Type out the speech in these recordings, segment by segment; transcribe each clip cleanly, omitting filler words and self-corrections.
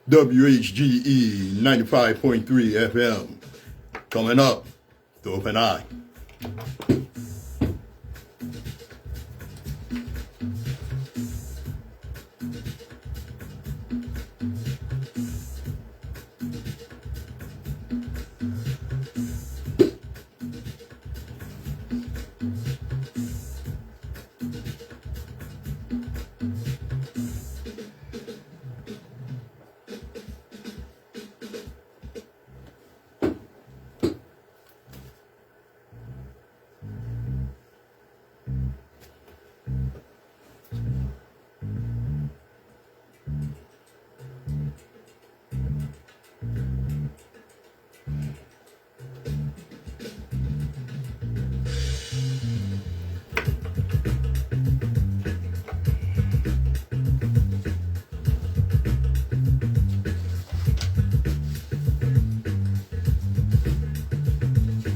WHGE 95.3 FM. Coming up, the Open Eye.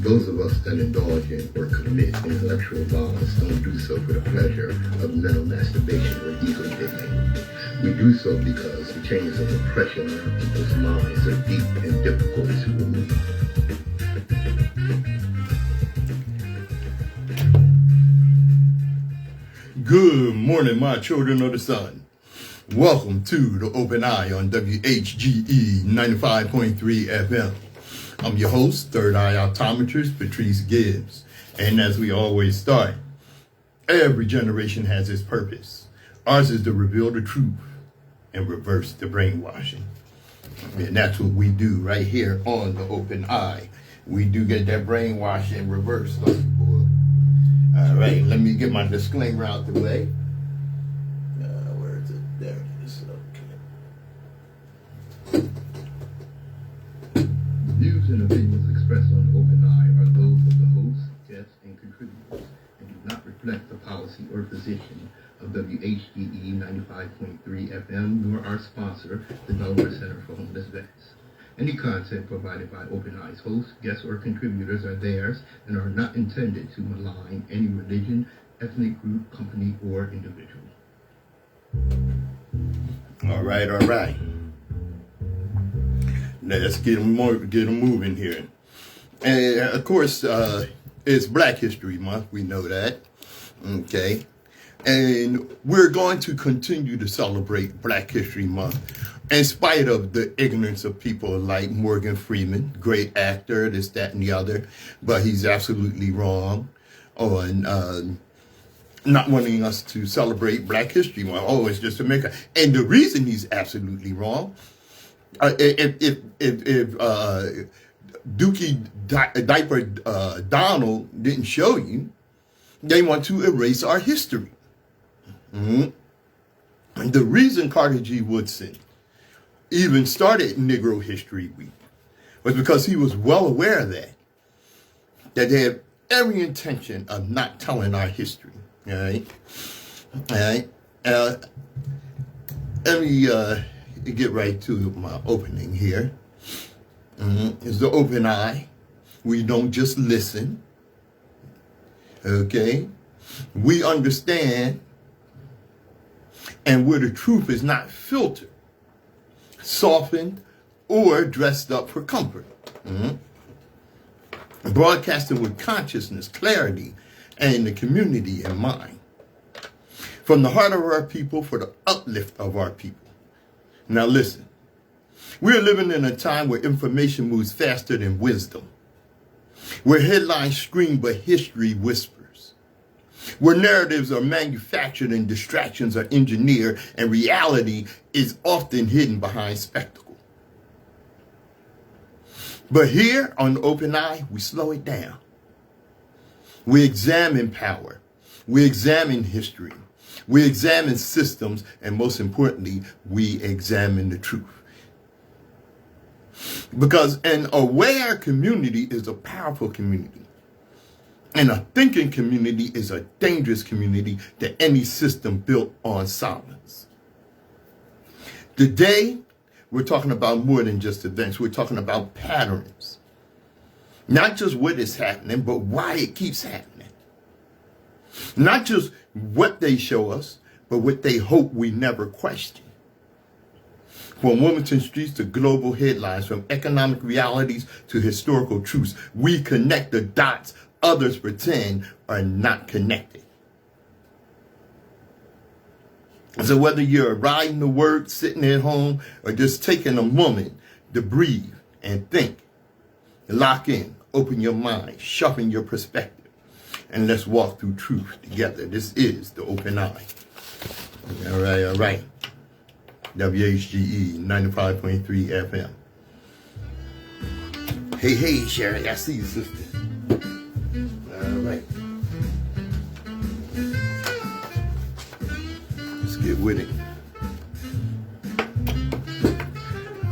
Those of us that indulge in or commit intellectual violence don't do so for the pleasure of mental masturbation or ego digging. We do so because the chains of oppression on our people's minds are deep and difficult to remove. Good morning, my children of the sun. Welcome to the Open Eye on WHGE 95.3 FM. I'm your host, Third Eye Optometrist, Patrice Gibbs. And as we always start, every generation has its purpose. Ours is to reveal the truth and reverse the brainwashing. And that's what we do right here on the Open Eye. We do get that brainwashing reversed. All right, let me get my disclaimer out the way. Where is it? There it is. Okay. Views and opinions expressed on the Open Eye are those of the host, guests, and contributors, and do not reflect the policy or position of WHGE 95.3 FM, nor our sponsor, the Delaware Center for Homeless Vets. Any content provided by Open Eye's hosts, guests, or contributors are theirs and are not intended to malign any religion, ethnic group, company, or individual. All right. Let's get them moving here. And of course, it's Black History Month. We know that. Okay. And we're going to continue to celebrate Black History Month in spite of the ignorance of people like Morgan Freeman, great actor, this, that, and the other. But he's absolutely wrong on not wanting us to celebrate Black History Month. Oh, it's just America. And the reason he's absolutely wrong, if Dookie Diaper Donald didn't show you, they want to erase our history. Mm-hmm. And the reason Carter G. Woodson even started Negro History Week was because he was well aware of that they had every intention of not telling our history. All right. Let me get right to my opening here. It's the Open Eye. We don't just listen. Okay? We understand, and where the truth is not filtered, softened, or dressed up for comfort. Broadcasting with consciousness, clarity, and the community in mind. From the heart of our people, for the uplift of our people. Now listen, we're living in a time where information moves faster than wisdom, where headlines scream but history whispers, where narratives are manufactured and distractions are engineered, and reality is often hidden behind spectacle. But here on the Open Eye, we slow it down. We examine power. We examine history. We examine systems, and most importantly, we examine the truth. Because an aware community is a powerful community. And a thinking community is a dangerous community to any system built on silence. Today, We're talking about more than just events. We're talking about patterns. Not just what is happening, but why it keeps happening. Not just what they show us, but what they hope we never question. From Wilmington streets to global headlines, from economic realities to historical truths, we connect the dots others pretend are not connected. So whether you're riding to work, sitting at home, or just taking a moment to breathe and think, lock in, open your mind, sharpen your perspective, and let's walk through truth together. This is the Open Eye. All right. WHGE 95.3 FM. Hey, Sherry, I see you, sister. All right. Let's get with it.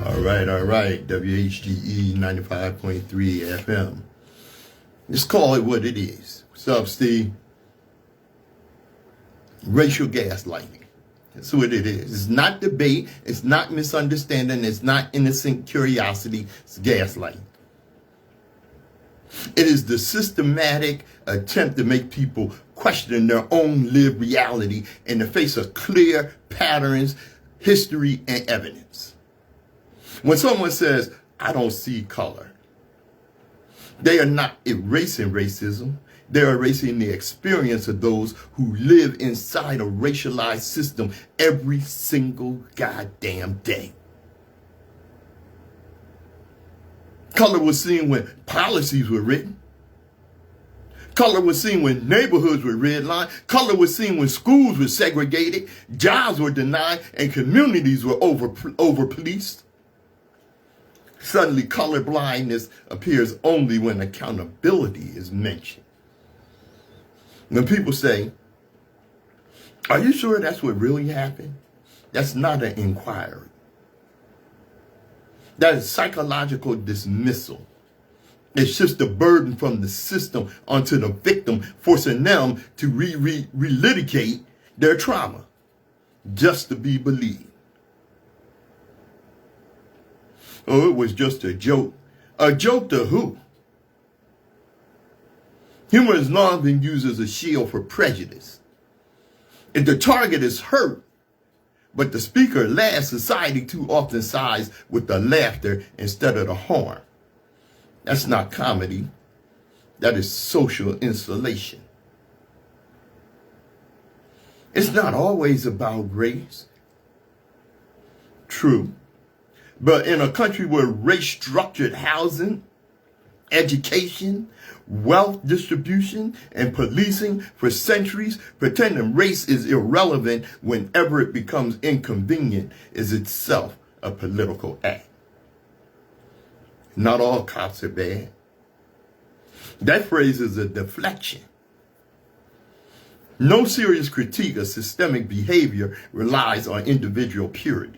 All right. WHGE 95.3 FM. Let's call it what it is. What's up, Steve? Racial gaslighting. That's what it is. It's not debate. It's not misunderstanding. It's not innocent curiosity. It's gaslighting. It is the systematic attempt to make people question their own lived reality in the face of clear patterns, history, and evidence. When someone says, I don't see color, they are not erasing racism. They're erasing the experience of those who live inside a racialized system every single goddamn day. Color was seen when policies were written. Color was seen when neighborhoods were redlined. Color was seen when schools were segregated, jobs were denied, and communities were over-policed. Suddenly, color blindness appears only when accountability is mentioned. When people say, are you sure that's what really happened? That's not an inquiry. That is psychological dismissal. It shifts the burden from the system onto the victim, forcing them to relitigate their trauma just to be believed. Oh, it was just a joke. A joke to who? Humor has long been used as a shield for prejudice. If the target is hurt, but the speaker laughs, society too often sides with the laughter instead of the harm. That's not comedy. That is social insulation. It's not always about race. True. But in a country where race-structured housing, education, wealth distribution, and policing for centuries, pretending race is irrelevant whenever it becomes inconvenient is itself a political act. Not all cops are bad. That phrase is a deflection. No serious critique of systemic behavior relies on individual purity.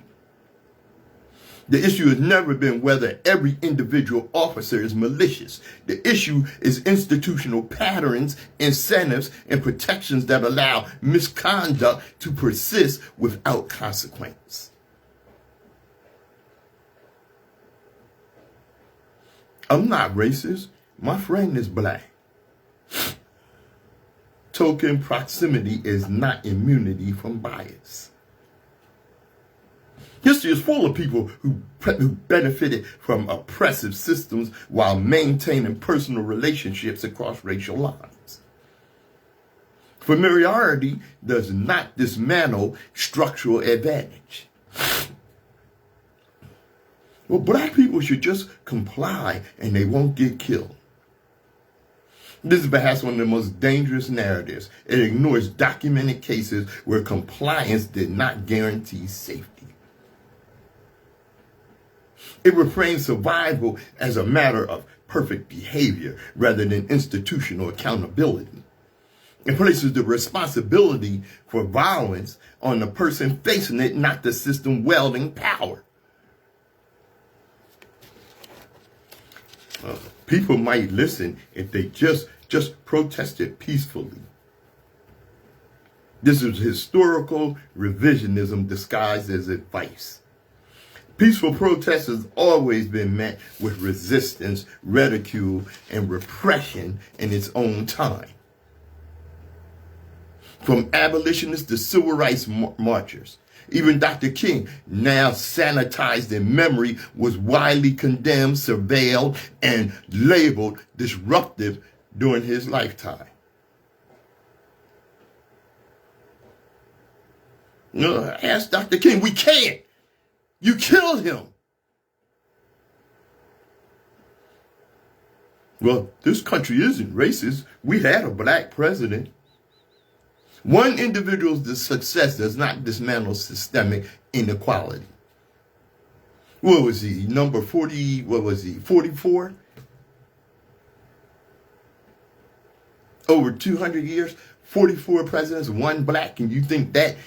The issue has never been whether every individual officer is malicious. The issue is institutional patterns, incentives, and protections that allow misconduct to persist without consequence. I'm not racist. My friend is black. Token proximity is not immunity from bias. History is full of people who benefited from oppressive systems while maintaining personal relationships across racial lines. Familiarity does not dismantle structural advantage. Well, black people should just comply and they won't get killed. This is perhaps one of the most dangerous narratives. It ignores documented cases where compliance did not guarantee safety. It reframes survival as a matter of perfect behavior rather than institutional accountability. It places the responsibility for violence on the person facing it, not the system wielding power. People might listen if they just protested peacefully. This is historical revisionism disguised as advice. Peaceful protest has always been met with resistance, ridicule, and repression in its own time. From abolitionists to civil rights marchers, even Dr. King, now sanitized in memory, was widely condemned, surveilled, and labeled disruptive during his lifetime. Ask Dr. King, we can't. You killed him. Well, this country isn't racist. We had a black president. One individual's success does not dismantle systemic inequality. What was he? Number 40, what was he? 44? Over 200 years, 44 presidents, one black, and you think that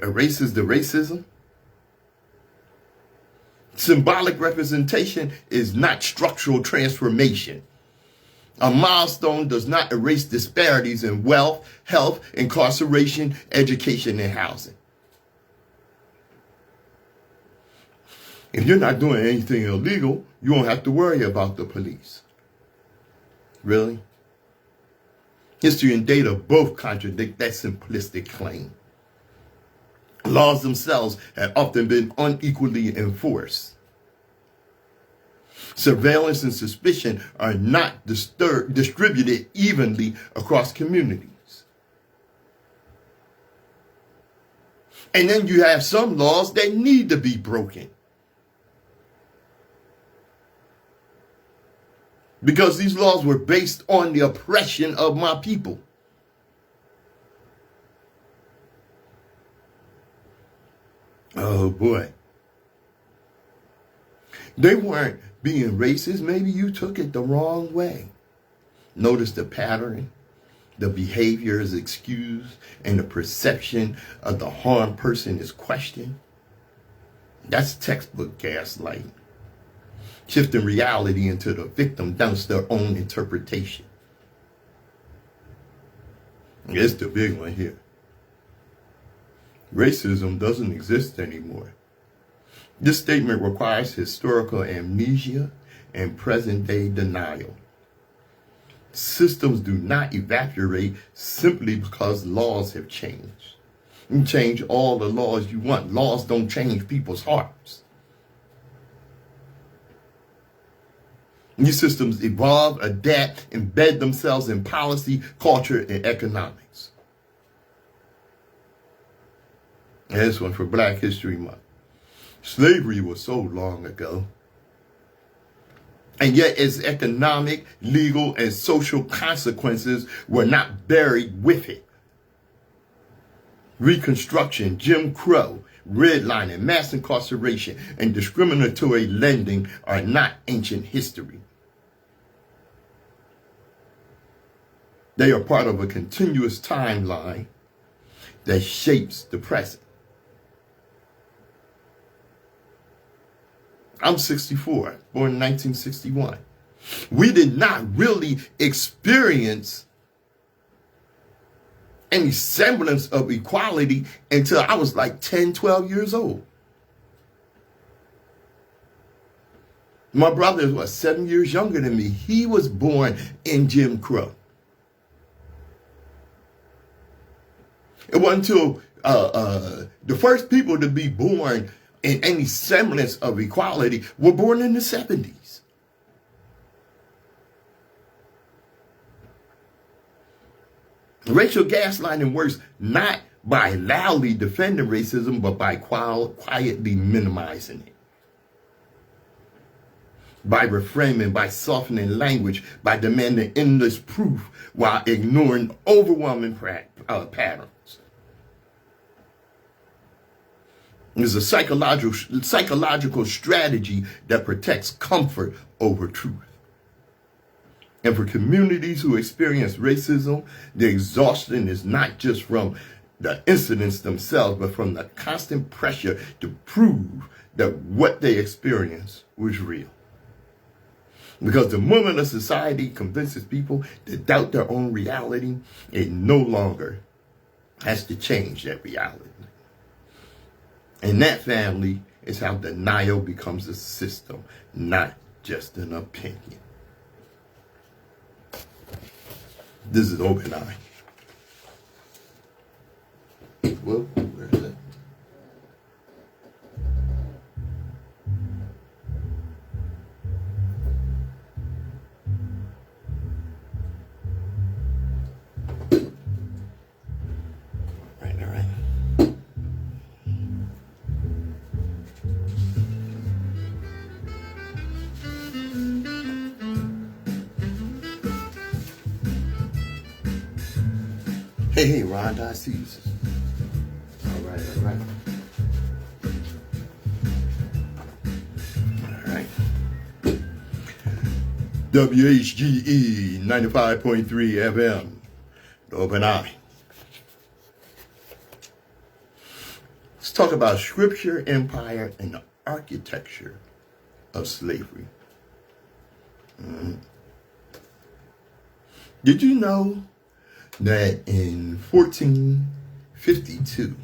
erases the racism? Symbolic representation is not structural transformation. A milestone does not erase disparities in wealth, health, incarceration, education, and housing. If you're not doing anything illegal, you won't have to worry about the police. Really? History and data both contradict that simplistic claim. Laws themselves have often been unequally enforced. Surveillance and suspicion are not distributed evenly across communities. And then you have some laws that need to be broken, because these laws were based on the oppression of my people. Oh boy. They weren't being racist. Maybe you took it the wrong way. Notice the pattern, the behavior is excused, and the perception of the harmed person is questioned. That's textbook gaslighting. Shifting reality into the victim down to their own interpretation. It's the big one here. Racism doesn't exist anymore. This statement requires historical amnesia and present-day denial. Systems do not evaporate simply because laws have changed. You can change all the laws you want. Laws don't change people's hearts. These systems evolve, adapt, embed themselves in policy, culture, and economics. And this one for Black History Month. Slavery was so long ago. And yet its economic, legal, and social consequences were not buried with it. Reconstruction, Jim Crow, redlining, mass incarceration, and discriminatory lending are not ancient history. They are part of a continuous timeline that shapes the present. I'm 64, born in 1961. We did not really experience any semblance of equality until I was like 10, 12 years old. My brother was 7 years younger than me. He was born in Jim Crow. It wasn't until the first people to be born in any semblance of equality were born in the 70s. Racial gaslighting works not by loudly defending racism, but by quietly minimizing it. By reframing, by softening language, by demanding endless proof while ignoring overwhelming patterns. It's a psychological strategy that protects comfort over truth. And for communities who experience racism, the exhaustion is not just from the incidents themselves, but from the constant pressure to prove that what they experienced was real. Because the moment a society convinces people to doubt their own reality, it no longer has to change that reality. And that, family, is how denial becomes a system, not just an opinion. This is Open Eye. Well, where is it? All right. Hey, Ron, I see you. All right. WHGE 95.3 FM, the Open Eye. Let's talk about scripture, empire, and the architecture of slavery. Did you know that in 1452,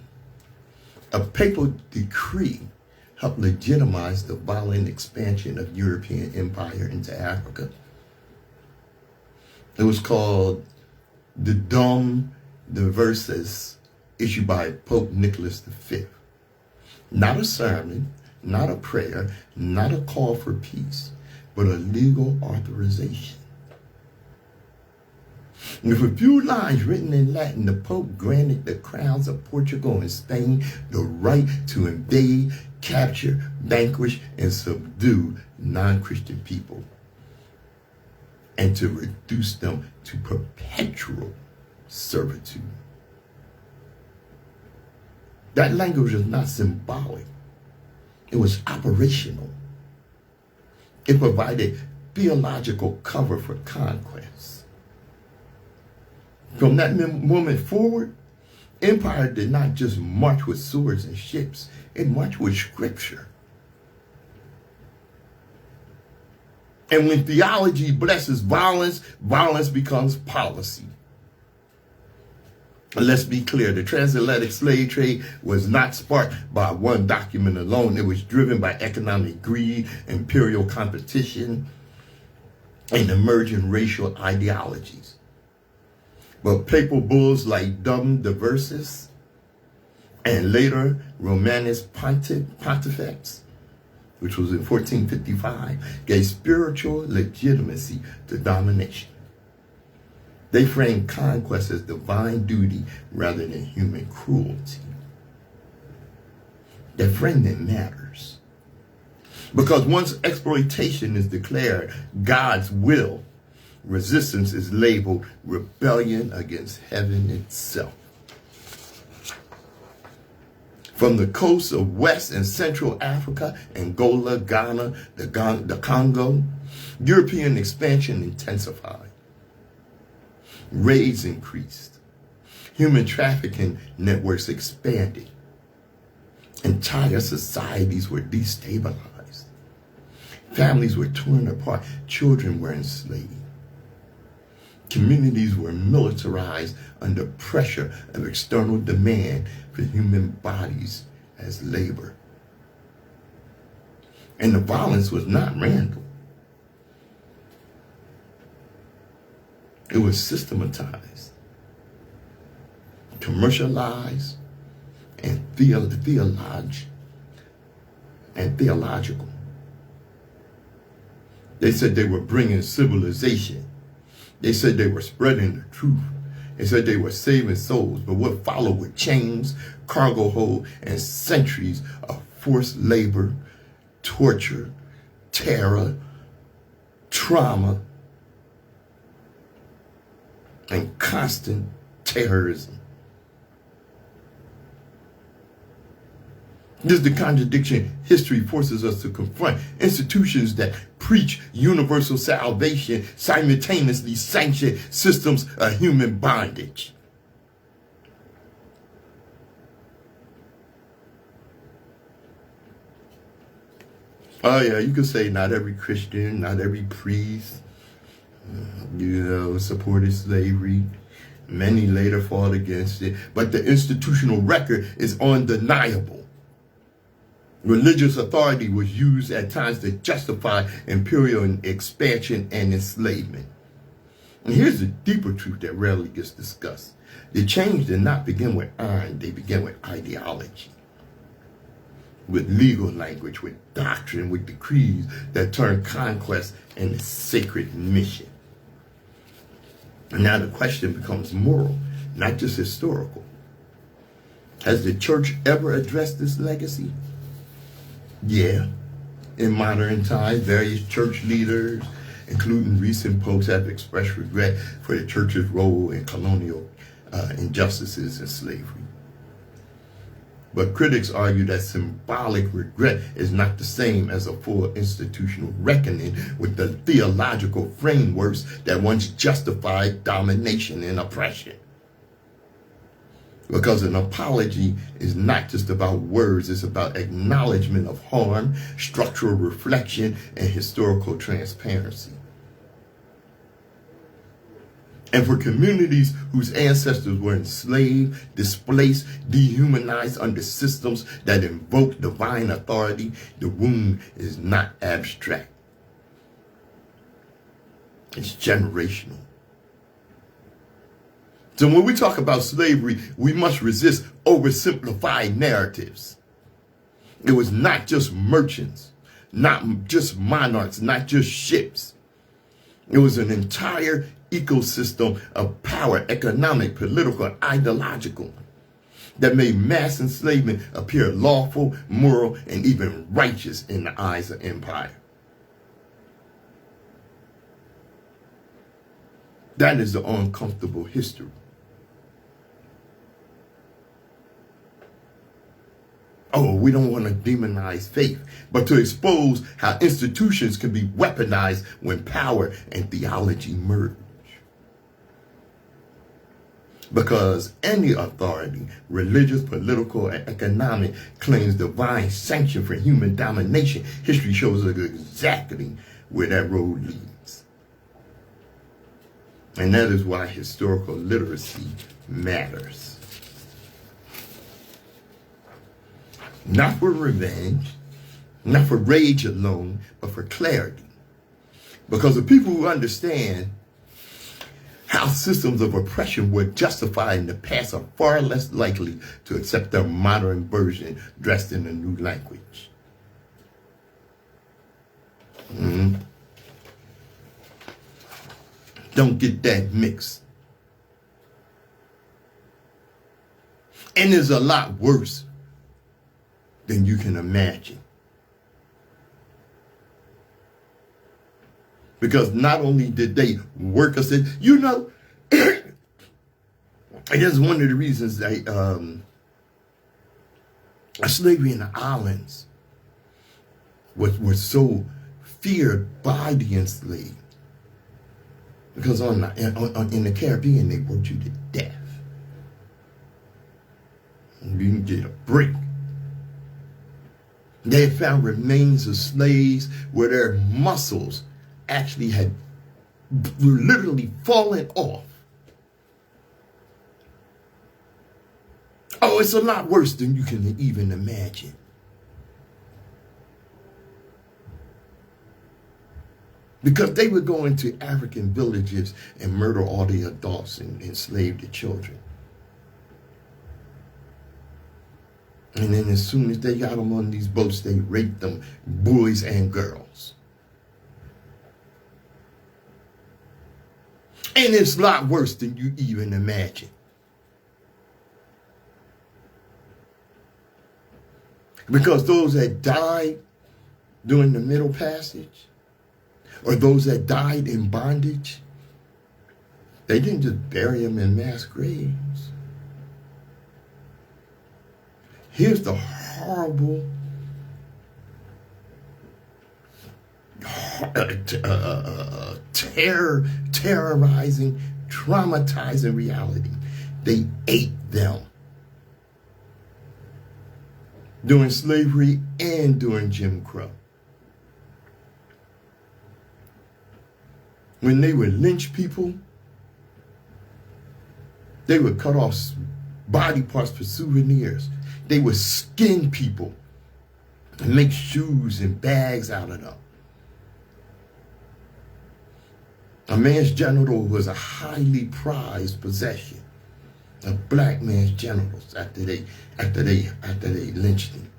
a papal decree helped legitimize the violent expansion of European empire into Africa? It was called the Dom Diversus, issued by Pope Nicholas V. Not a sermon, not a prayer, not a call for peace, but a legal authorization. With a few lines written in Latin, the Pope granted the crowns of Portugal and Spain the right to invade, capture, vanquish, and subdue non-Christian people, and to reduce them to perpetual servitude. That language was not symbolic. It was operational. It provided theological cover for conquest. From that moment forward, empire did not just march with swords and ships. It marched with scripture. And when theology blesses violence, violence becomes policy. Let's be clear, the transatlantic slave trade was not sparked by one document alone. It was driven by economic greed, imperial competition, and emerging racial ideologies. But papal bulls like Dom Diversus and later Romanus Pontifex, which was in 1455, gave spiritual legitimacy to domination. They framed conquest as divine duty rather than human cruelty. That framing matters. Because once exploitation is declared God's will, resistance is labeled rebellion against heaven itself. From the coasts of West and Central Africa, Angola, Ghana, the Congo, European expansion intensified. Raids increased. Human trafficking networks expanded. Entire societies were destabilized. Families were torn apart. Children were enslaved. Communities were militarized under pressure of external demand for human bodies as labor. And the violence was not random. It was systematized, commercialized, and theological. They said they were bringing civilization. They said they were spreading the truth. They said they were saving souls. But what followed were chains, cargo hold, and centuries of forced labor, torture, terror, trauma, and constant terrorism. This is the contradiction history forces us to confront. Institutions that preach universal salvation simultaneously sanction systems of human bondage. Oh yeah, you could say not every Christian, not every priest, supported slavery. Many later fought against it. But the institutional record is undeniable. Religious authority was used at times to justify imperial expansion and enslavement. And here's the deeper truth that rarely gets discussed. The change did not begin with iron, they began with ideology, with legal language, with doctrine, with decrees that turned conquest into sacred mission. And now the question becomes moral, not just historical. Has the church ever addressed this legacy? Yeah. In modern times, various church leaders, including recent popes, have expressed regret for the church's role in colonial injustices and slavery. But critics argue that symbolic regret is not the same as a full institutional reckoning with the theological frameworks that once justified domination and oppression. Because an apology is not just about words, it's about acknowledgement of harm, structural reflection, and historical transparency. And for communities whose ancestors were enslaved, displaced, dehumanized under systems that invoke divine authority, the wound is not abstract. It's generational. So when we talk about slavery, we must resist oversimplified narratives. It was not just merchants, not just monarchs, not just ships. It was an entire ecosystem of power, economic, political, ideological, that made mass enslavement appear lawful, moral, and even righteous in the eyes of empire. That is the uncomfortable history. Oh, we don't want to demonize faith, but to expose how institutions can be weaponized when power and theology merge. Because any authority, religious, political, and economic, claims divine sanction for human domination, history shows us exactly where that road leads. And that is why historical literacy matters. Not for revenge, not for rage alone, but for clarity. Because the people who understand how systems of oppression were justified in the past are far less likely to accept their modern version dressed in a new language. Don't get that mixed. And it's a lot worse than you can imagine. Because not only did they work us in, you know, and that's one of the reasons they, slavery in the islands was so feared by the enslaved. Because in the Caribbean, they worked you to death. You didn't get a break. They had found remains of slaves where their muscles actually had literally fallen off. Oh, it's a lot worse than you can even imagine. Because they would go into African villages and murder all the adults and enslave the children. And then as soon as they got them on these boats, they raped them, boys and girls. And it's a lot worse than you even imagine. Because those that died during the Middle Passage, or those that died in bondage, they didn't just bury them in mass graves. Here's the horrible, terrorizing, traumatizing reality. They ate them during slavery and during Jim Crow. When they would lynch people, they would cut off body parts for souvenirs. They would skin people and make shoes and bags out of them. A man's genital was a highly prized possession. A black man's genitals after they lynched him.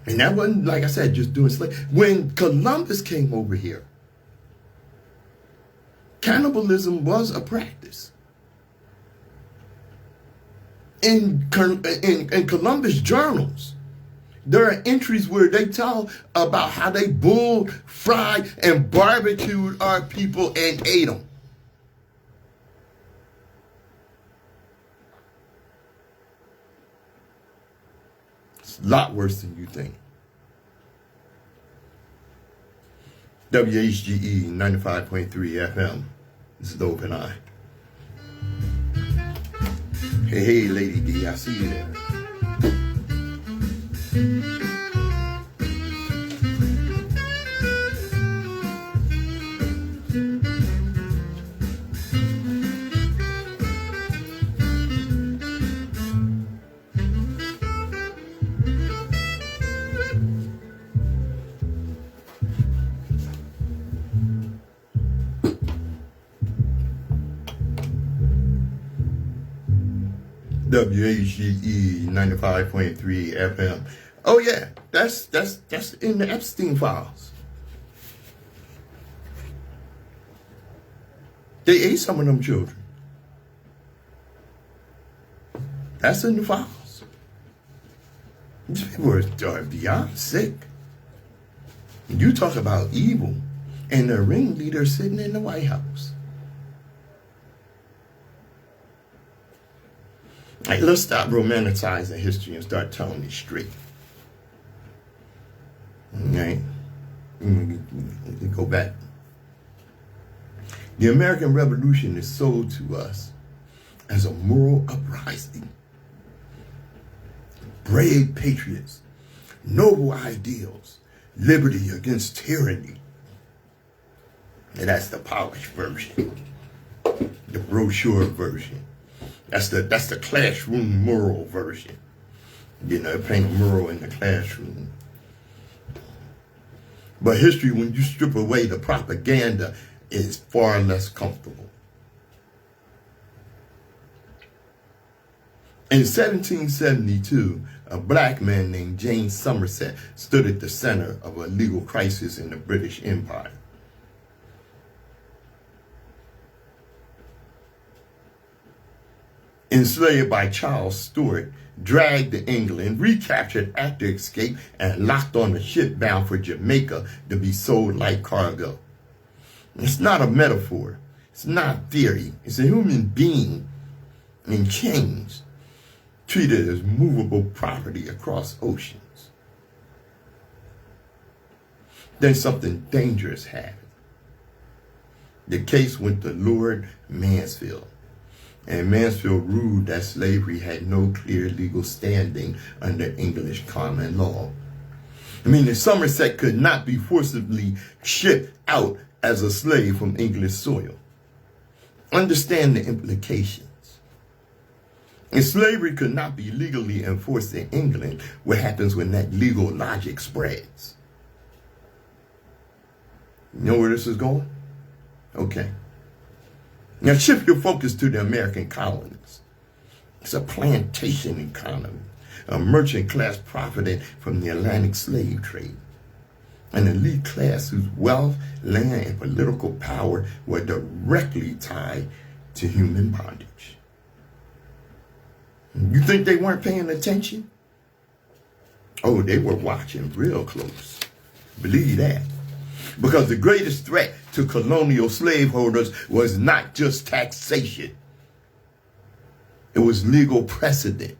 And that wasn't, like I said, just doing slavery. When Columbus came over here, cannibalism was a practice. In Columbus journals, there are entries where they tell about how they boiled, fried, and barbecued our people and ate them. It's a lot worse than you think. WHGE 95.3 FM. This is the Open Eye. Hey, Lady D, I see you there. WHGE 95.3 FM. Oh yeah, that's in the Epstein files. They ate some of them children. That's in the files. These people are beyond sick. You talk about evil, and the ringleader sitting in the White House. All right, let's stop romanticizing history and start telling it straight. All right? We go back. The American Revolution is sold to us as a moral uprising. Brave patriots, noble ideals, liberty against tyranny. And that's the polished version, the brochure version. That's the classroom moral version. You know, playing a moral in the classroom. But history, when you strip away the propaganda, is far less comfortable. In 1772, a black man named James Somerset stood at the center of a legal crisis in the British Empire. Enslaved by Charles Stuart, dragged to England, recaptured after escape, and locked on a ship bound for Jamaica to be sold like cargo. It's not a metaphor. It's not theory. It's a human being in chains, treated as movable property across oceans. Then something dangerous happened. The case went to Lord Mansfield. And Mansfield ruled that slavery had no clear legal standing under English common law. I mean, the Somerset could not be forcibly shipped out as a slave from English soil. Understand the implications. And slavery could not be legally enforced in England. What happens when that legal logic spreads? You know where this is going? Okay. Now shift your focus to the American colonies. It's a plantation economy, a merchant class profiting from the Atlantic slave trade, an elite class whose wealth, land, and political power were directly tied to human bondage. You think they weren't paying attention? Oh, they were watching real close. Believe that. Because the greatest threat to colonial slaveholders was not just taxation. It was legal precedent.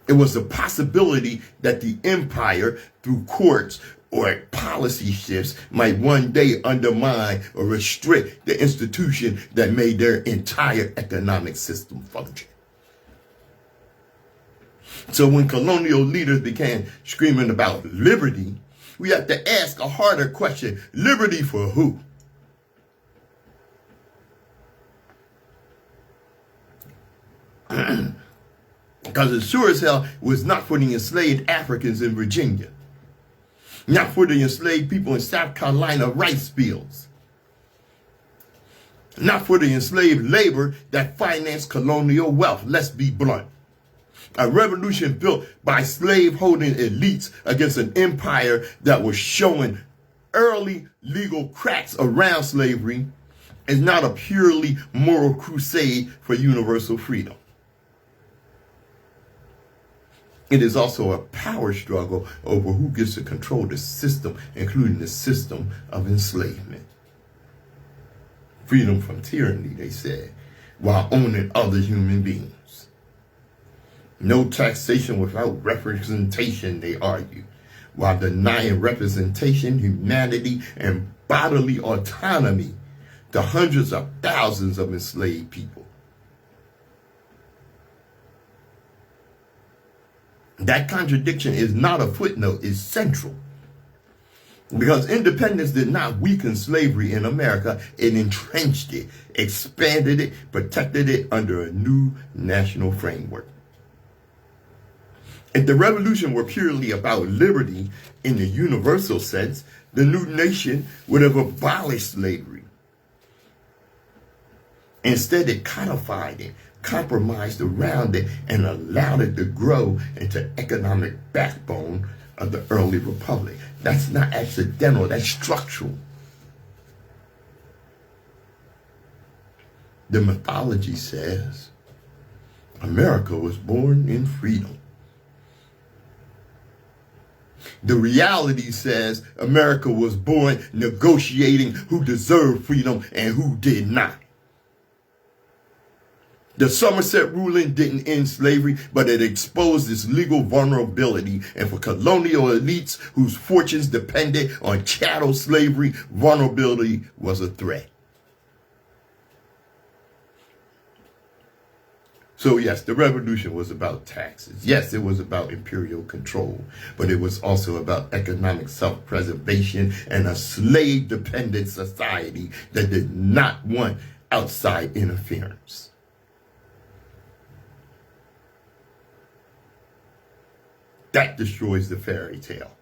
It was the possibility that the empire, through courts or policy shifts, might one day undermine or restrict the institution that made their entire economic system function. So when colonial leaders began screaming about liberty, we have to ask a harder question. Liberty for who? Because it sure as hell was not for the enslaved Africans in Virginia. Not for the enslaved people in South Carolina rice fields. Not for the enslaved labor that financed colonial wealth. Let's be blunt. A revolution built by slave-holding elites against an empire that was showing early legal cracks around slavery is not a purely moral crusade for universal freedom. It is also a power struggle over who gets to control the system, including the system of enslavement. Freedom from tyranny, they said, while owning other human beings. No taxation without representation, they argue, while denying representation, humanity, and bodily autonomy to hundreds of thousands of enslaved people. That contradiction is not a footnote, it's central. Because independence did not weaken slavery in America, it entrenched it, expanded it, protected it under a new national framework. If the revolution were purely about liberty in the universal sense, the new nation would have abolished slavery. Instead, it codified it, compromised around it, and allowed it to grow into economic backbone of the early republic. That's not accidental, that's structural. The mythology says America was born in freedom. The reality says America was born negotiating who deserved freedom and who did not. The Somerset ruling didn't end slavery, but it exposed its legal vulnerability. And for colonial elites whose fortunes depended on chattel slavery, vulnerability was a threat. So yes, the revolution was about taxes. Yes, it was about imperial control, but it was also about economic self-preservation and a slave-dependent society that did not want outside interference. That destroys the fairy tale.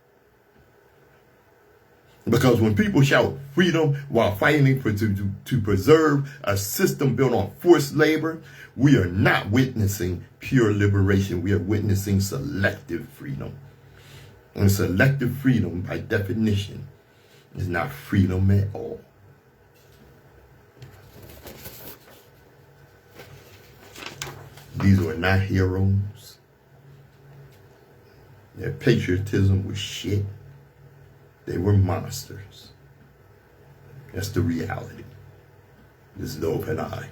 Because when people shout freedom while fighting to preserve a system built on forced labor, we are not witnessing pure liberation. We are witnessing selective freedom. And selective freedom, by definition, is not freedom at all. These were not heroes. Their patriotism was shit. They were monsters. That's the reality. This is the Open Eye.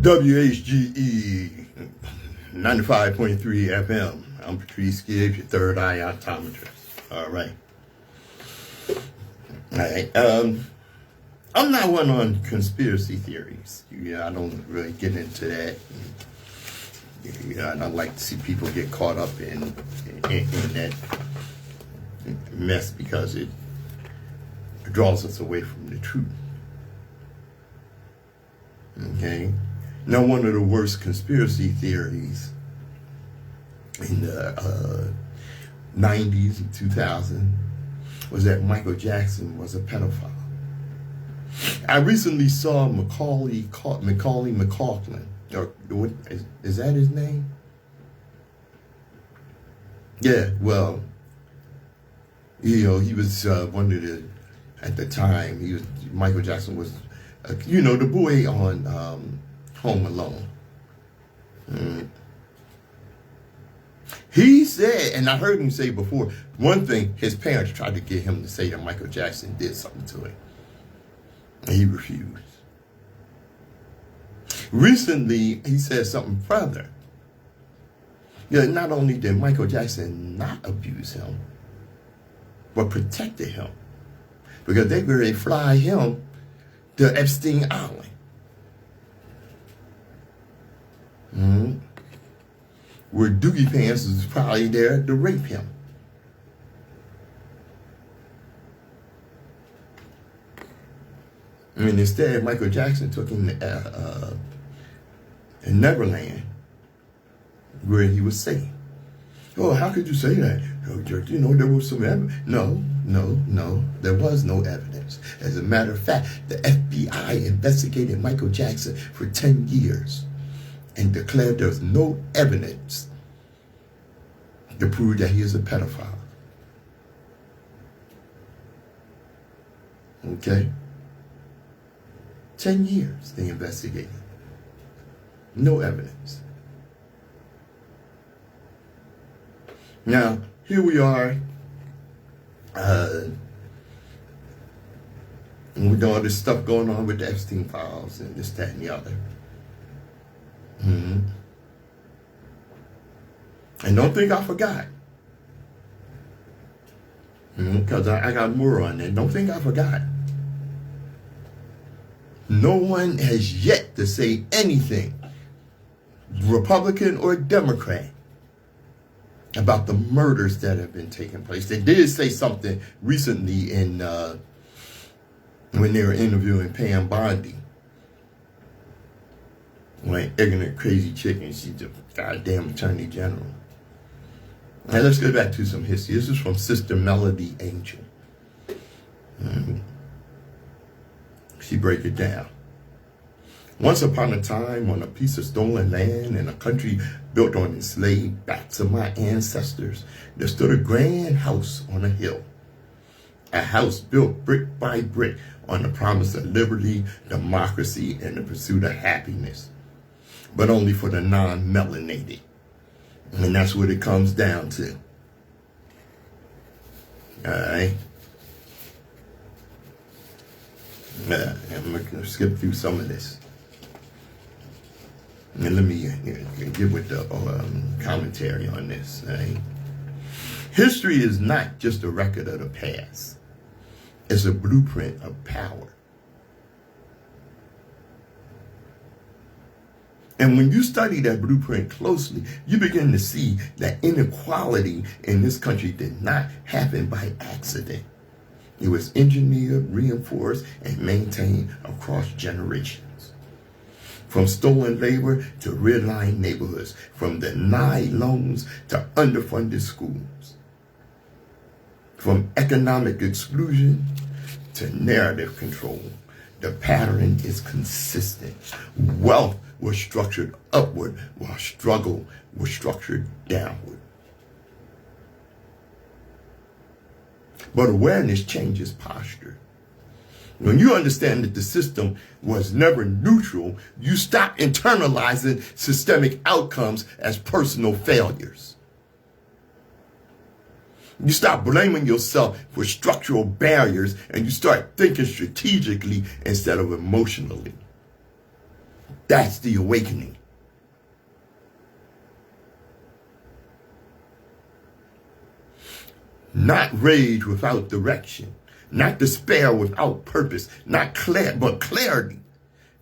WHGE 95.3 FM. I'm Patrice, Gibbs, your third eye optometrist. All right. I'm not one on conspiracy theories. I don't really get into that. I don't like to see people get caught up in that mess because it draws us away from the truth. Okay? Now, one of the worst conspiracy theories in the 90s and 2000s was that Michael Jackson was a pedophile. I recently saw Macaulay Culkin, or what, is that his name? Yeah, well, he was one of the, at the time, Michael Jackson was, the boy on Home Alone. He said, and I heard him say before, one thing, his parents tried to get him to say that Michael Jackson did something to him. And he refused. Recently, he said something further. Yeah, not only did Michael Jackson not abuse him, but protected him. Because they were ready to fly him to Epstein Island. Mm-hmm. Where Doogie Pants was probably there to rape him. I mean, instead, Michael Jackson took him to Neverland, where he was safe. Oh, how could you say that? You know, there was some evidence. No, there was no evidence. As a matter of fact, the FBI investigated Michael Jackson for 10 years and declared there was no evidence to prove that he is a pedophile. Okay? 10 years they investigated. No evidence. Now, here we are, with all this stuff going on with the Epstein files and this, that, and the other. Mm-hmm. And don't think I forgot. Because I got more on that. Don't think I forgot. No one has yet to say anything, Republican or Democrat, about the murders that have been taking place. They did say something recently in when they were interviewing Pam Bondi. Like ignorant, crazy chicken. She's the goddamn attorney general. Now let's go back to some history. This is from Sister Melody Angel. She break it down. Once upon a time, on a piece of stolen land in a country built on enslaved backs of my ancestors, there stood a grand house on a hill. A house built brick by brick on the promise of liberty, democracy, and the pursuit of happiness. But only for the non-melanated. And that's what it comes down to. Alright? I'm going to skip through some of this. And let me get with the commentary on this. Right? History is not just a record of the past. It's a blueprint of power. And when you study that blueprint closely, you begin to see that inequality in this country did not happen by accident. It was engineered, reinforced, and maintained across generations. From stolen labor to redlined neighborhoods, from denied loans to underfunded schools. From economic exclusion to narrative control, the pattern is consistent. Wealth was structured upward while struggle was structured downward. But awareness changes posture. When you understand that the system was never neutral, you stop internalizing systemic outcomes as personal failures. You stop blaming yourself for structural barriers and you start thinking strategically instead of emotionally. That's the awakening. Not rage without direction. Not despair without purpose. Not but clarity.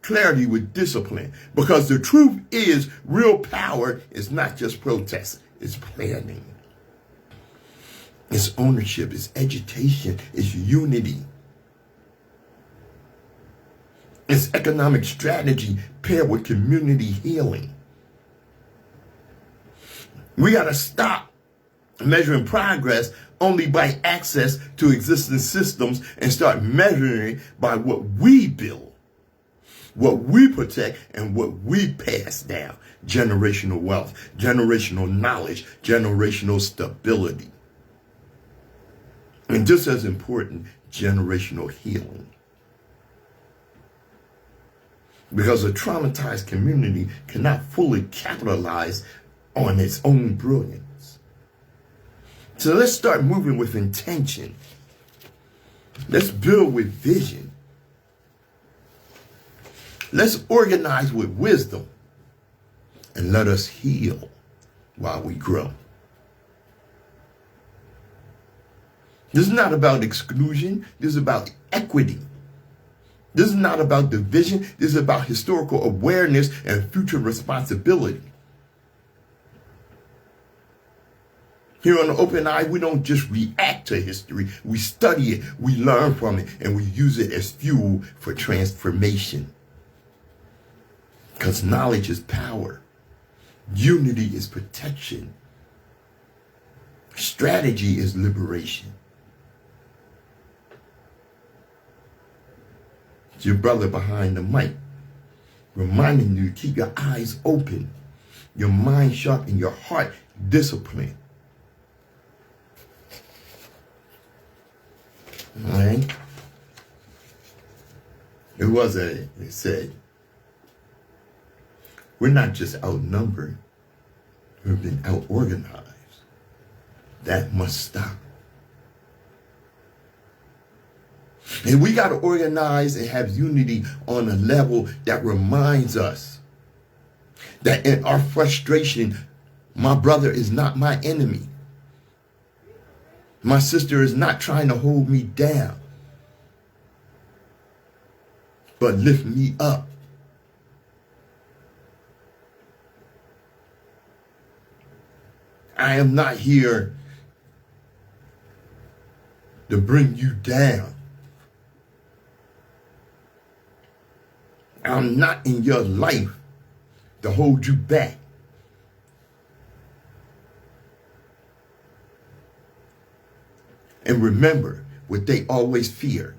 Clarity with discipline. Because the truth is, real power is not just protest. It's planning. It's ownership. It's education. It's unity. It's economic strategy paired with community healing. We got to stop measuring progress only by access to existing systems and start measuring by what we build, what we protect, and what we pass down. Generational wealth, generational knowledge, generational stability. And just as important, generational healing. Because a traumatized community cannot fully capitalize on its own brilliance. So let's start moving with intention. Let's build with vision. Let's organize with wisdom. And let us heal while we grow. This is not about exclusion. This is about equity. This is not about division. This is about historical awareness and future responsibility. Here on the Open Eye, we don't just react to history. We study it, we learn from it, and we use it as fuel for transformation. Because knowledge is power. Unity is protection. Strategy is liberation. It's your brother behind the mic, reminding you to keep your eyes open, your mind sharp, and your heart disciplined. All right? It said, we're not just outnumbered, we've been out-organized. That must stop. And we got to organize and have unity on a level that reminds us that in our frustration, my brother is not my enemy. My sister is not trying to hold me down, but lift me up. I am not here to bring you down. I'm not in your life to hold you back. And remember what they always fear: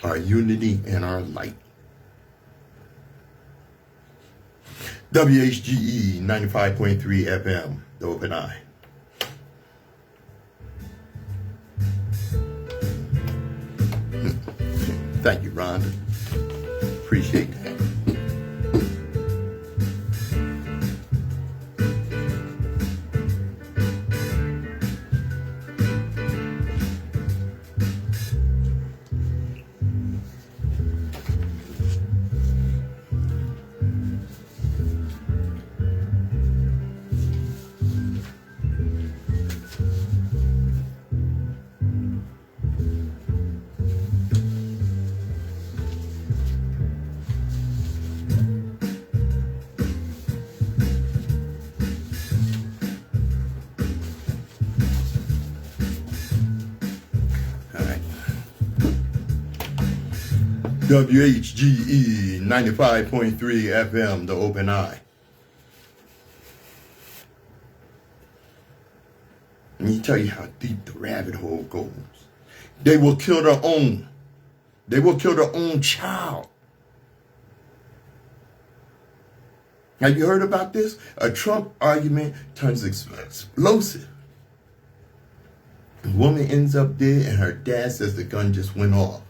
our unity and our light. WHGE 95.3 FM, The Open Eye. Thank you, Rhonda. Appreciate that. WHGE 95.3 FM, The Open Eye. Let me tell you how deep the rabbit hole goes. They will kill their own. They will kill their own child. Have you heard about this? A Trump argument turns explosive. The woman ends up dead and her dad says the gun just went off.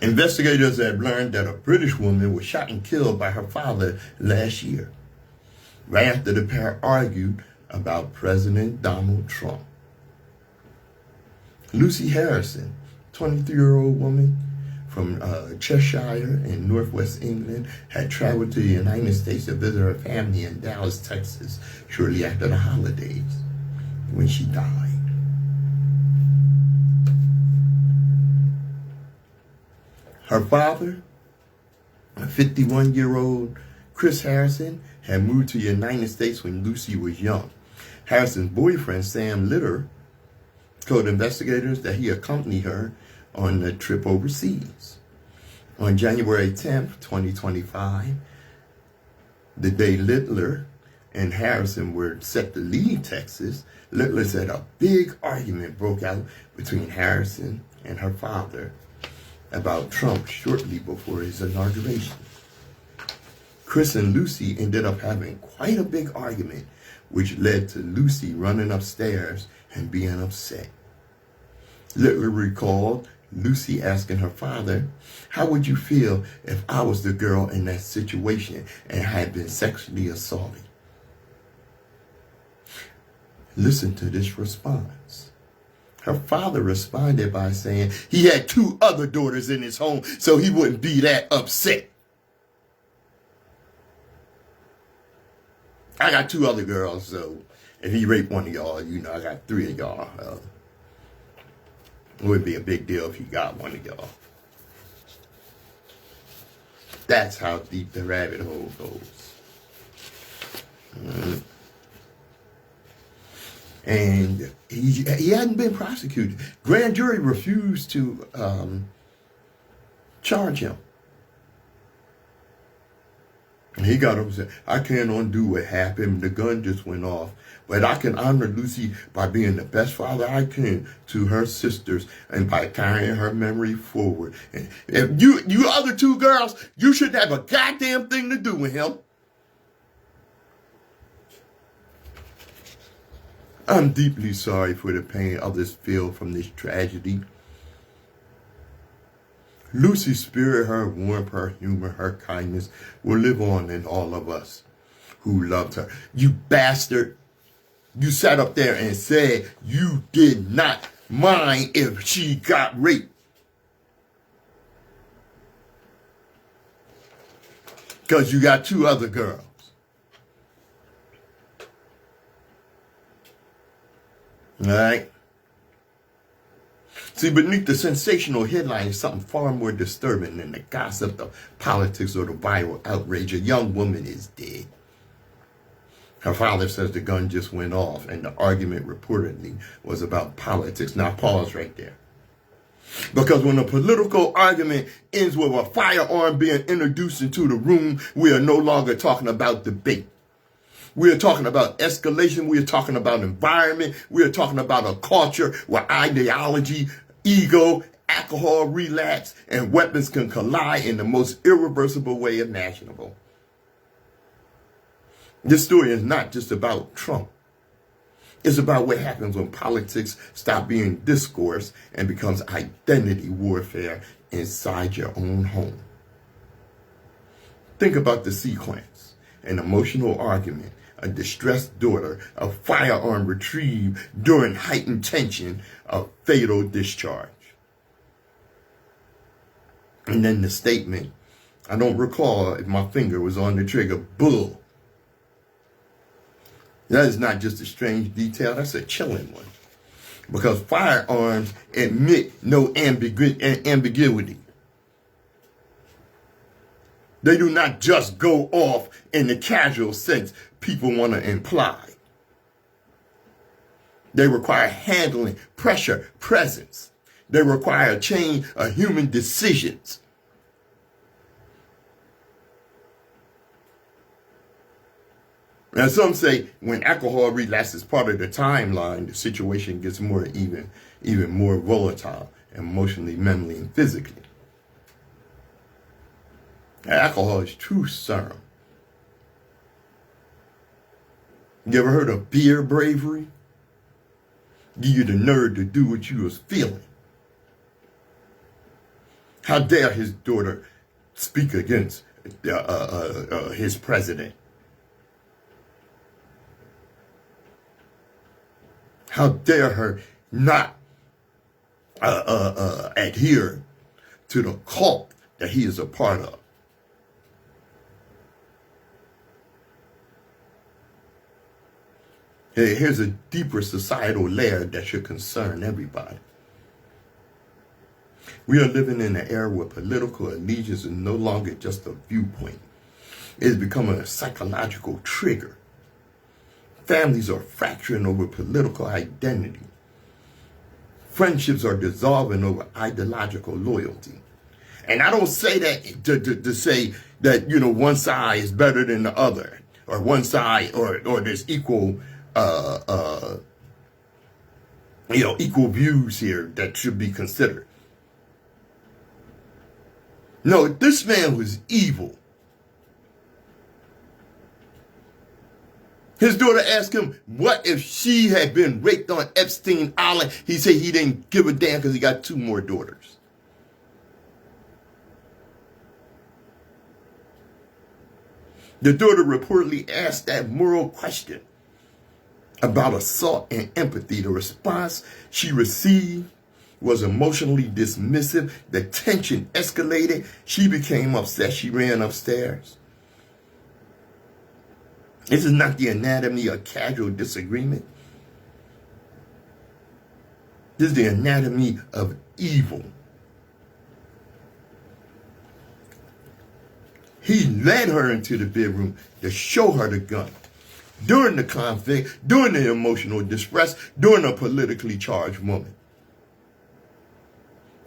Investigators have learned that a British woman was shot and killed by her father last year, right after the pair argued about President Donald Trump. Lucy Harrison, 23-year-old woman from Cheshire in northwest England, had traveled to the United States to visit her family in Dallas, Texas, shortly after the holidays, when she died. Her father, a 51-year-old Chris Harrison, had moved to the United States when Lucy was young. Harrison's boyfriend, Sam Litter, told investigators that he accompanied her on the trip overseas. On January 10th, 2025, the day Littler and Harrison were set to leave Texas, Littler said a big argument broke out between Harrison and her father about Trump shortly before his inauguration. Chris and Lucy ended up having quite a big argument, which led to Lucy running upstairs and being upset. Littler recalled Lucy asking her father, how would you feel if I was the girl in that situation and had been sexually assaulted? Listen to this response. Her father responded by saying he had 2 other daughters in his home, so he wouldn't be that upset. I got 2 other girls, so if he raped one of y'all, I got 3 of y'all. It wouldn't be a big deal if he got one of y'all. That's how deep the rabbit hole goes. And he hadn't been prosecuted. Grand jury refused to charge him. And he got up and said, I can't undo what happened. The gun just went off. But I can honor Lucy by being the best father I can to her sisters and by carrying her memory forward. And if you other 2 girls, you shouldn't have a goddamn thing to do with him. I'm deeply sorry for the pain others feel from this tragedy. Lucy's spirit, her warmth, her humor, her kindness will live on in all of us who loved her. You bastard. You sat up there and said you did not mind if she got raped. Because you got 2 other girls. All right? See, beneath the sensational headline is something far more disturbing than the gossip, the politics, or the viral outrage. A young woman is dead. Her father says the gun just went off, and the argument reportedly was about politics. Now, pause right there. Because when a political argument ends with a firearm being introduced into the room, we are no longer talking about debate. We are talking about escalation. We are talking about environment. We are talking about a culture where ideology, ego, alcohol, relapse, and weapons can collide in the most irreversible way imaginable. This story is not just about Trump. It's about what happens when politics stop being discourse and becomes identity warfare inside your own home. Think about the sequence: an emotional argument, a distressed daughter, a firearm retrieved during heightened tension, a fatal discharge. And then the statement, I don't recall if my finger was on the trigger, bull. That is not just a strange detail, that's a chilling one. Because firearms admit no ambiguity. They do not just go off in the casual sense people want to imply. They require handling, pressure, presence. They require a chain of human decisions. Now, some say when alcohol relapse is part of the timeline, the situation gets even more volatile, emotionally, mentally, and physically. Alcohol is true serum. You ever heard of beer bravery? Give you the nerve to do what you was feeling. How dare his daughter speak against his president? How dare her not adhere to the cult that he is a part of? Here's a deeper societal layer that should concern everybody. We are living in an era where political allegiance is no longer just a viewpoint. It is becoming a psychological trigger. Families are fracturing over political identity. Friendships are dissolving over ideological loyalty. And I don't say that to say that, one side is better than the other, or one side, or there's equal equal views here that should be considered. No, this man was evil. His daughter asked him, what if she had been raped on Epstein Island? He said he didn't give a damn because he got 2 more daughters. The daughter reportedly asked that moral question about assault and empathy. The response she received was emotionally dismissive. The tension escalated. She became upset. She ran upstairs. This is not the anatomy of casual disagreement. This is the anatomy of evil. He led her into the bedroom to show her the gun. During the conflict, during the emotional distress, during a politically charged moment.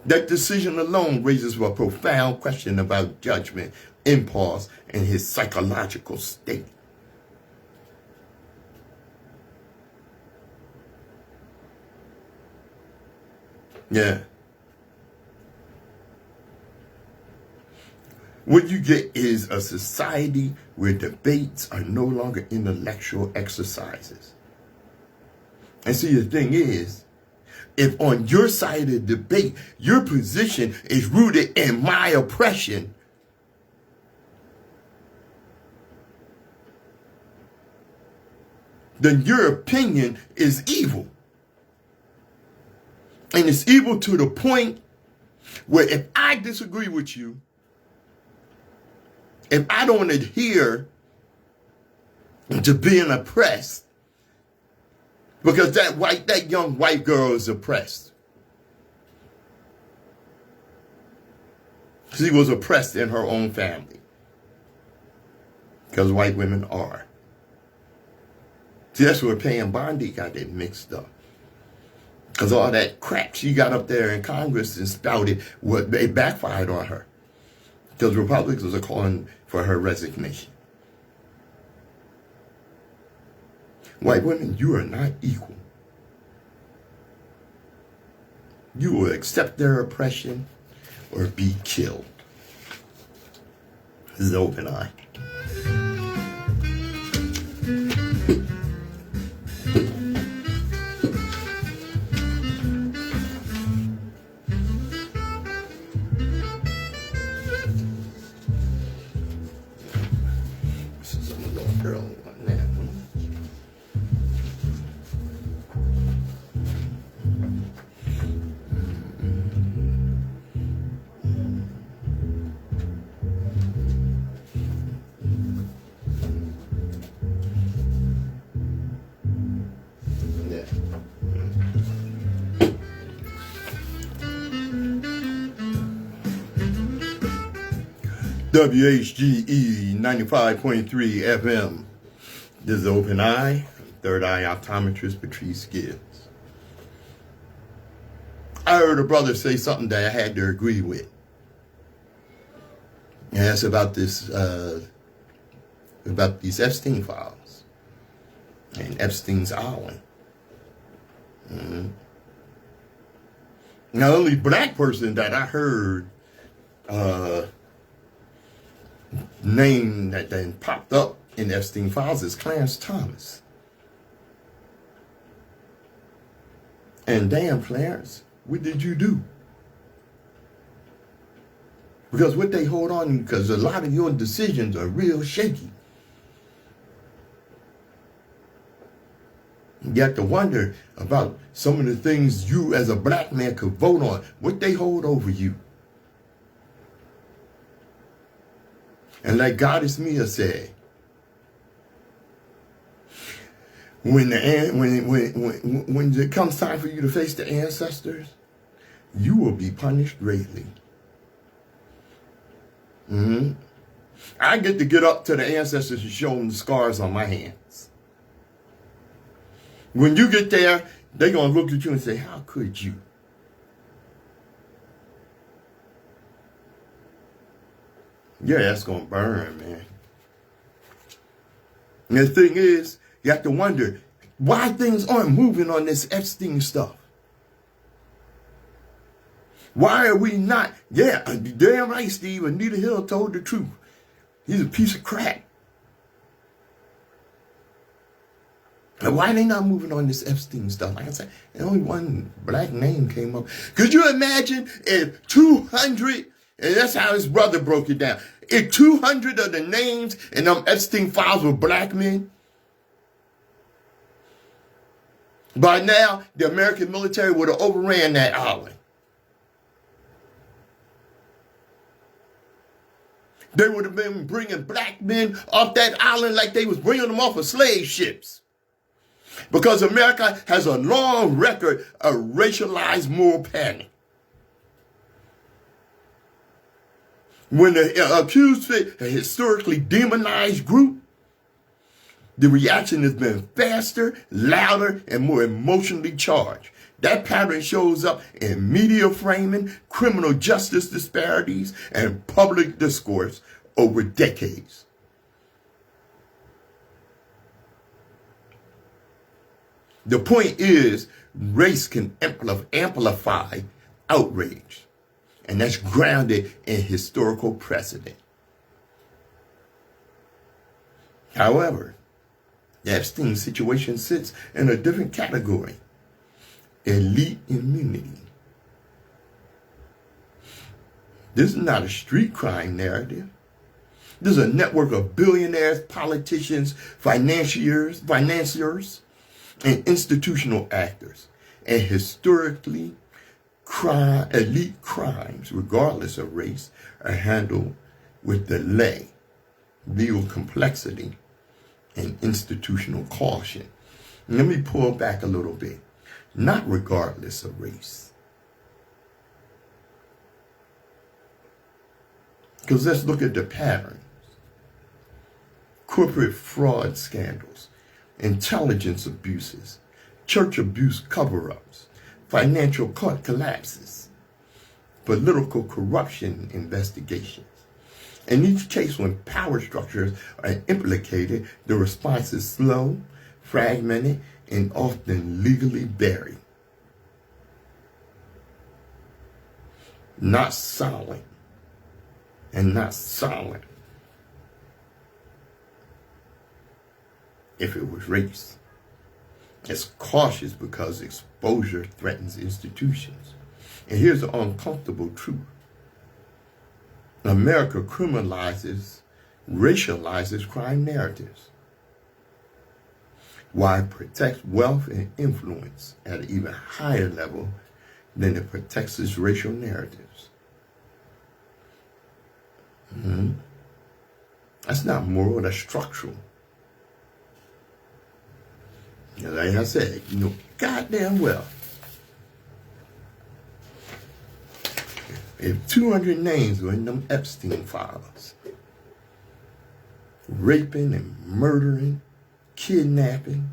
That decision alone raises a profound question about judgment, impulse, and his psychological state. Yeah. What you get is a society where debates are no longer intellectual exercises. And see, the thing is, if on your side of the debate, your position is rooted in my oppression, then your opinion is evil. And it's evil to the point where if I disagree with you, if I don't adhere to being oppressed, because that young white girl is oppressed. She was oppressed in her own family. Because white women are. See, that's where Pam Bondi got it mixed up. Because all that crap she got up there in Congress and spouted, it backfired on her. Because Republicans are calling for her resignation. White women, you are not equal. You will accept their oppression or be killed. This is Open Eye. WHGE 95.3 FM. This is Open Eye. Third eye optometrist Patrice Gibbs. I heard a brother say something that I had to agree with. And that's about this, about these Epstein files and Epstein's Island. Mm-hmm. Now, the only black person that I heard name that then popped up in Epstein files is Clarence Thomas. And damn, Clarence, what did you do? Because what they hold on, because a lot of your decisions are real shaky. You have to wonder about some of the things you as a black man could vote on, what they hold over you. And like Goddess Mia said, when it comes time for you to face the ancestors, you will be punished greatly. Mm-hmm. I get up to the ancestors and show them the scars on my hands. When you get there, they're going to look at you and say, how could you? Yeah, that's going to burn, man. And the thing is, you have to wonder why things aren't moving on this Epstein stuff. Why are we not? Yeah, damn right, Steve. Anita Hill told the truth. He's a piece of crap. And why are they not moving on this Epstein stuff? Like I said, only one black name came up. Could you imagine if 200, and that's how his brother broke it down, If 200 of the names in them Epstein files were black men, by now the American military would have overran that island. They would have been bringing black men off that island like they was bringing them off of slave ships. Because America has a long record of racialized moral panic. When the accused fit a historically demonized group, the reaction has been faster, louder, and more emotionally charged. That pattern shows up in media framing, criminal justice disparities, and public discourse over decades. The point is, race can amplify outrage, and that's grounded in historical precedent. However, the Epstein situation sits in a different category: elite immunity. This is not a street crime narrative. This is a network of billionaires, politicians, financiers, and institutional actors. And historically, elite crimes, regardless of race, are handled with delay, legal complexity, and institutional caution. And let me pull back a little bit. Not regardless of race. Because let's look at the patterns. Corporate fraud scandals, intelligence abuses, church abuse cover-ups, financial court collapses, political corruption investigations. In each case, when power structures are implicated, the response is slow, fragmented, and often legally buried. Not solid and not solid. If it was race, it's cautious because exposure threatens institutions. And here's the uncomfortable truth. America racializes crime narratives, while it protects wealth and influence at an even higher level than it protects its racial narratives. That's not moral, that's structural. Like I said, you know goddamn well, if 200 names were in them Epstein files, raping and murdering, kidnapping,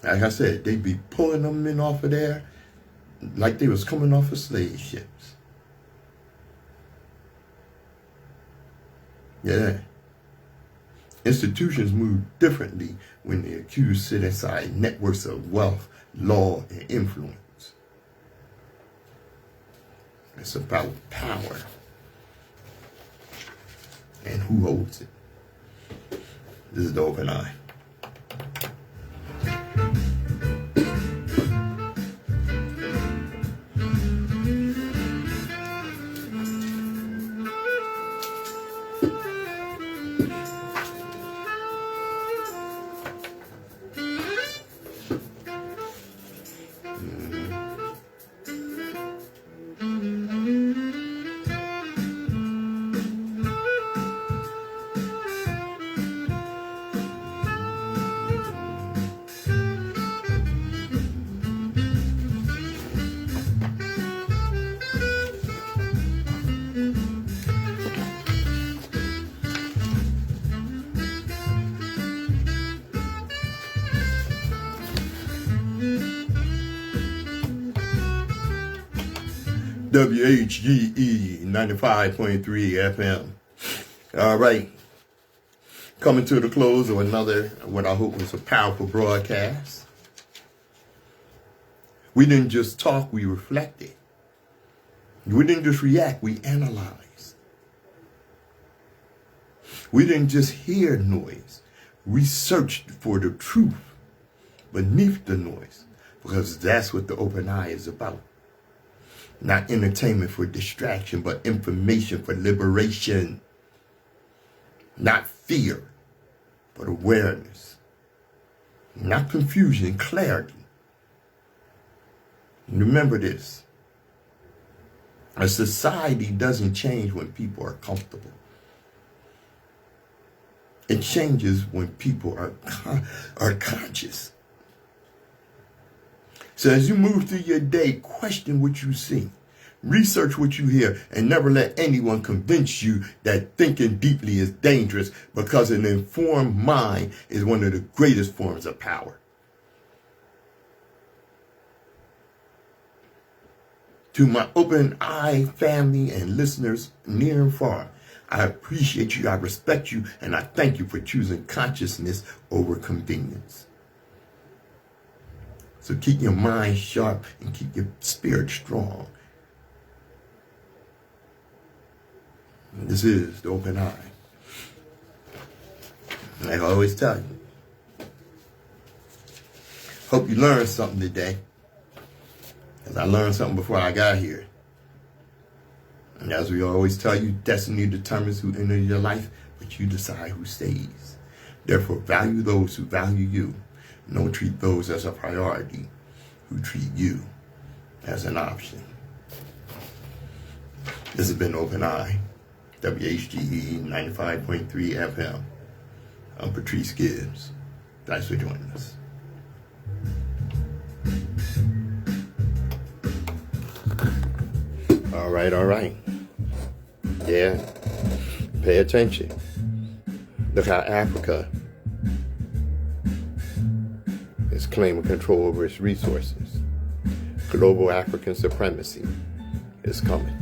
like I said, they'd be pulling them men off of there like they was coming off of slave ships. Yeah. Institutions move differently when the accused sit inside networks of wealth, law, and influence. It's about power and who holds it. This is the Open Eye. WHGE 95.3 FM. All right. Coming to the close of another, what I hope was a powerful broadcast. We didn't just talk, we reflected. We didn't just react, we analyzed. We didn't just hear noise, we searched for the truth beneath the noise, because that's what the Open Eye is about. Not entertainment for distraction, but information for liberation. Not fear, but awareness. Not confusion, clarity. And remember this. A society doesn't change when people are comfortable. It changes when people are conscious. So as you move through your day, question what you see. Research what you hear, and never let anyone convince you that thinking deeply is dangerous, because an informed mind is one of the greatest forms of power. To my open eye family and listeners near and far, I appreciate you, I respect you, and I thank you for choosing consciousness over convenience. So keep your mind sharp and keep your spirit strong. And this is the Open Eye. Like I always tell you, hope you learned something today. Because I learned something before I got here. And as we always tell you, destiny determines who enters your life, but you decide who stays. Therefore, value those who value you. And don't treat those as a priority who treat you as an option. This has been Open Eye, WHGE 95.3 FM. I'm Patrice Gibbs. Thanks for joining us. All right. Yeah, pay attention. Look how Africa is claiming control over its resources. Global African supremacy is coming.